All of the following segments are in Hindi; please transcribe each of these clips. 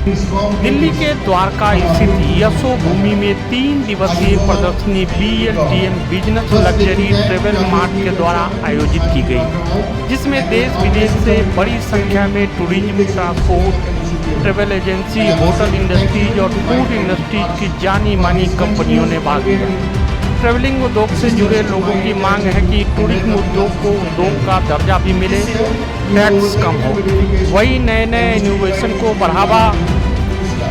दिल्ली के द्वारका स्थित यशो भूमि में 3 दिवसीय प्रदर्शनी BLTM business luxury travel mart के द्वारा आयोजित की गई, जिसमें देश विदेश से बड़ी संख्या में tourism, transport, travel agency, hotel industries और फूड इंडस्ट्रीज की जानी मानी कंपनियों ने भाग लिया। ट्रैवलिंग उद्योग से जुड़े लोगों की मांग है कि टूरिज्म उद्योग को उद्योग का दर्जा भी मिले, टैक्स कम हो। वही नए नए इनोवेशन को बढ़ावा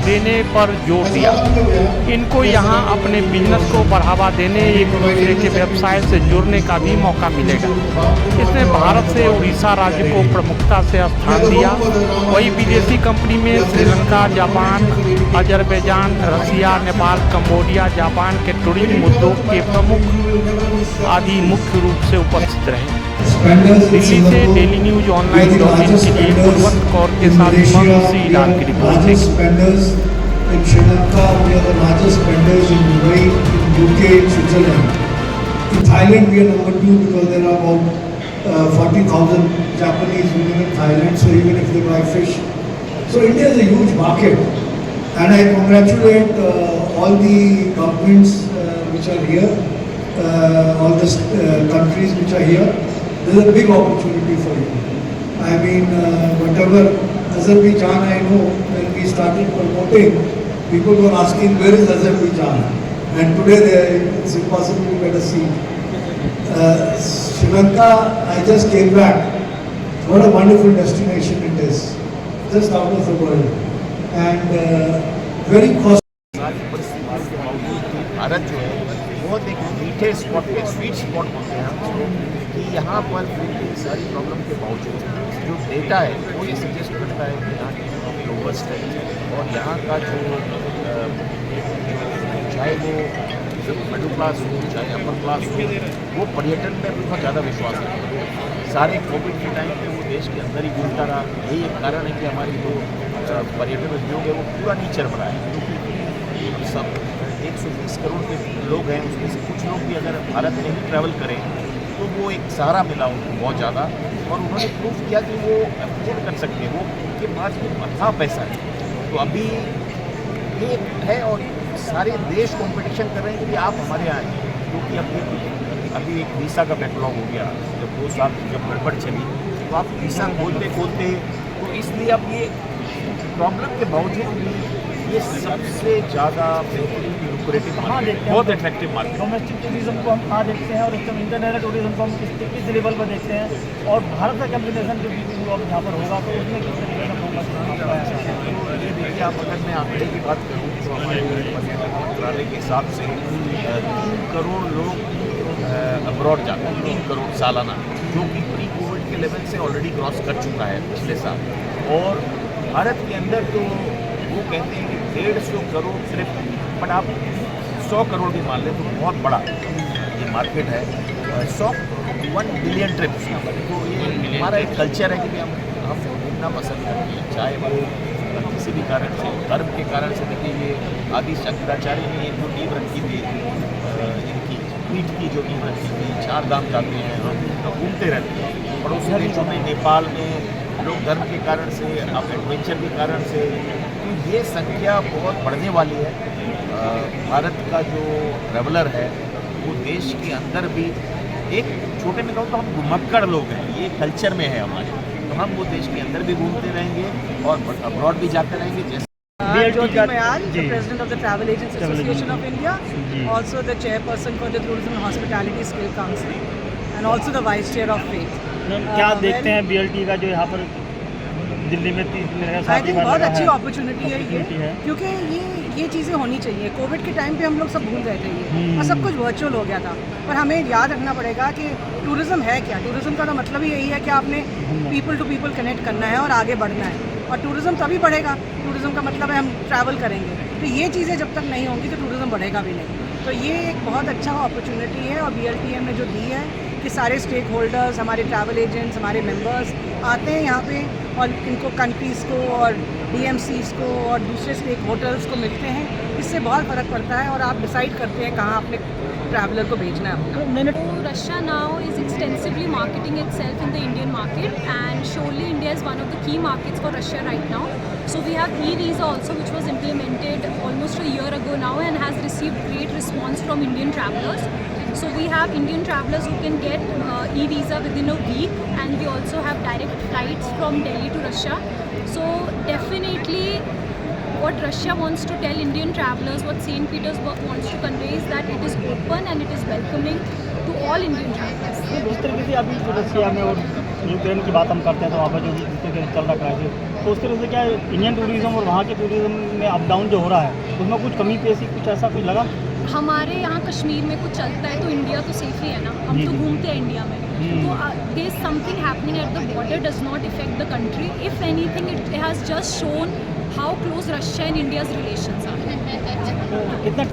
देने पर जोर दिया। इनको यहाँ अपने बिजनेस को बढ़ावा देने, एक दूसरे के व्यवसाय से जुड़ने का भी मौका मिलेगा। इसने भारत से उड़ीसा राज्य को प्रमुखता से स्थान दिया। वही विदेशी कंपनी में श्रीलंका, जापान, अजरबैजान, रसिया, नेपाल, कंबोडिया, जापान के टूरिज्म उद्योग के प्रमुख आदि मुख्य रूप से उपस्थित रहे। दिल्ली से daily news online dot in के लिए कुलवंत कौर के साथ मनसी लाल की report. In Sri Lanka, we are the largest spenders in Dubai, in UK, in Switzerland. In Thailand, we are number 2 because there are about 40,000 Japanese who live in Thailand. So even if they buy fish, so India is a huge market, and I congratulate all the governments which are here, all the countries which are here. There is a big opportunity for you. I mean, whatever Azerbaijan, I know when we started promoting, people were asking where is Azerbaijan, and today it's impossible to get a seat. Sri Lanka, I just came back. What a wonderful destination it is, just out of the world, and very cost. Bharat जो है बहुत एक मीठे स्पॉट पे, स्वीट स्पॉट बोलते हैं हम, कि यहाँ पर सारी प्रॉब्लम के बावजूद जो डेटा है वो ये सजेस्ट करता है कि यहाँ की रोबस्ट है, और यहाँ का जो चाहे वो मिडिल क्लास हो, चाहे अपर क्लास हो, वो पर्यटन में बहुत ज़्यादा विश्वास है। सारे कोविड के टाइम पे वो देश के अंदर ही घूमता रहा। यही एक कारण है कि हमारी जो पर्यटन उद्योग है वो पूरा नीचे बढ़ा है, क्योंकि सब 120 करोड़ के लोग हैं, उसमें से कुछ लोग भी अगर भारत में ही ट्रैवल करें तो वो एक सहारा मिला उनको बहुत ज़्यादा, और उन्होंने प्रूव किया कि वो अफोर्ड कर सकते हैं, वो उनके पास में अच्छा पैसा है। तो अभी ये है और सारे देश कॉम्पिटिशन कर रहे हैं कि आप हमारे यहाँ आए, क्योंकि अभी एक वीसा का बैकलॉग हो गया। जब 2 साल जब गड़बड़ चली तो आप वीसा खोलते तो इसलिए अब ये प्रॉब्लम के बावजूद भी ये सबसे ज़्यादा बेहतरीन लुक्रेटिव मार्केट, बहुत अट्रैक्टिव मार्केट। डोमेस्टिक टूरिज्म को हम कहाँ देखते हैं और एकदम इंटरनेशनल टूरिज्म को हम किस लेवल पर देखते हैं, और भारत का कम्बिनेशन जो अब यहाँ पर होगा तो उसमें किस तरीके का होगा। ये देखिए, आप अगर मैं आंकड़े की बात करूँ तो हमारे पर्यटन मंत्रालय के हिसाब से 3 करोड़ लोग अब्रॉड जाते हैं, 3 करोड़ सालाना, जो कि प्री कोविड के लेवल से ऑलरेडी क्रॉस कर चुका है पिछले साल। और भारत के अंदर तो वो कहते हैं कि 150 करोड़ ट्रिप, बट आप 100 करोड़ भी मान लें तो बहुत बड़ा ये मार्केट है। 1 बिलियन ट्रिप्स, तो ये हमारा एक कल्चर है कि हम घूमना पसंद करते हैं, चाहे वो किसी भी कारण से, धर्म के कारण से। देखिए, ये आदि शंकराचार्य ने एक जो नींव रखी थी, इनकी पीठ की जो नींव रखी थी, 4 धाम जाते हैं, हम घूमते रहते हैं। पड़ोसी देशों में, नेपाल में लोग धर्म के कारण से, अब एडवेंचर के कारण से, तो ये संख्या बहुत बढ़ने वाली है। भारत का जो ट्रैवलर है वो देश के अंदर भी, एक छोटे में कहूँ तो हम घुमक्कड़ लोग हैं, ये कल्चर में है हमारे, तो हम वो देश के अंदर भी घूमते रहेंगे और अब्रॉड भी जाते रहेंगे। जैसे Jyoti Mayal, the President of the Travel Agents Association of India, also the Chairperson for the Tourism and Hospitality Skill Council, and also the Vice Chair of FATE. क्या देखते हैं BLT का जो यहाँ पर दिल्ली में 30 आई थिंक बहुत अच्छी अपॉर्चुनिटी है ये, क्योंकि ये चीज़ें होनी चाहिए। कोविड के टाइम पे हम लोग सब भूल गए थे ये, और सब कुछ वर्चुअल हो गया था, पर हमें याद रखना पड़ेगा कि टूरिज़्म है क्या। टूरिज़्म का तो मतलब ही यही है कि आपने पीपल टू पीपल कनेक्ट करना है और आगे बढ़ना है, और टूरिज़्म तभी बढ़ेगा। टूरिज़्म का मतलब है हम ट्रैवल करेंगे, तो ये चीज़ें जब तक नहीं होंगी तो टूरिज़्म बढ़ेगा भी नहीं। तो ये एक बहुत अच्छा अपॉर्चुनिटी है, और BLTM ने जो दी है कि सारे स्टेक होल्डर्स, हमारे ट्रैवल एजेंट्स, हमारे मेंबर्स आते हैं यहाँ पे, और इनको कंट्रीज़ को और DMCs को और दूसरे स्टेक होल्डर्स को मिलते हैं। इससे बहुत फ़र्क पड़ता है, और आप डिसाइड करते हैं कहाँ अपने ट्रैवलर को भेजना है। Russia now is extensively marketing itself in the Indian market, and surely India is one of the key markets for Russia right now. So we have e-visa also, which was implemented almost a year ago now and has received great response from Indian travelers. So we have Indian travelers who can get e-visa within a week, and we also have direct flights from Delhi to Russia. So definitely what Russia wants to tell Indian travelers, what St. Petersburg wants to convey is that it is open and it is welcoming to all Indian travelers. जिस तरीके से अभी जो रशिया में और यूक्रेन की बात हम करते हैं तो वहाँ पर जो भी जिस तरीके से चल रहा क्राइसिस, तो उस तरह से क्या इंडियन टूरिज्म और वहाँ के टूरिज्म में अप डाउन जो हो रहा है उसमें कुछ कमी पेशी कुछ ऐसा कुछ लगा? हमारे यहाँ कश्मीर में कुछ चलता है तो इंडिया तो सेफ ही है ना, हम तो घूमते हैं इंडिया में, तो there is something happening at the border does not affect the country. If anything it has just shown how close Russia and India's relations are. कितना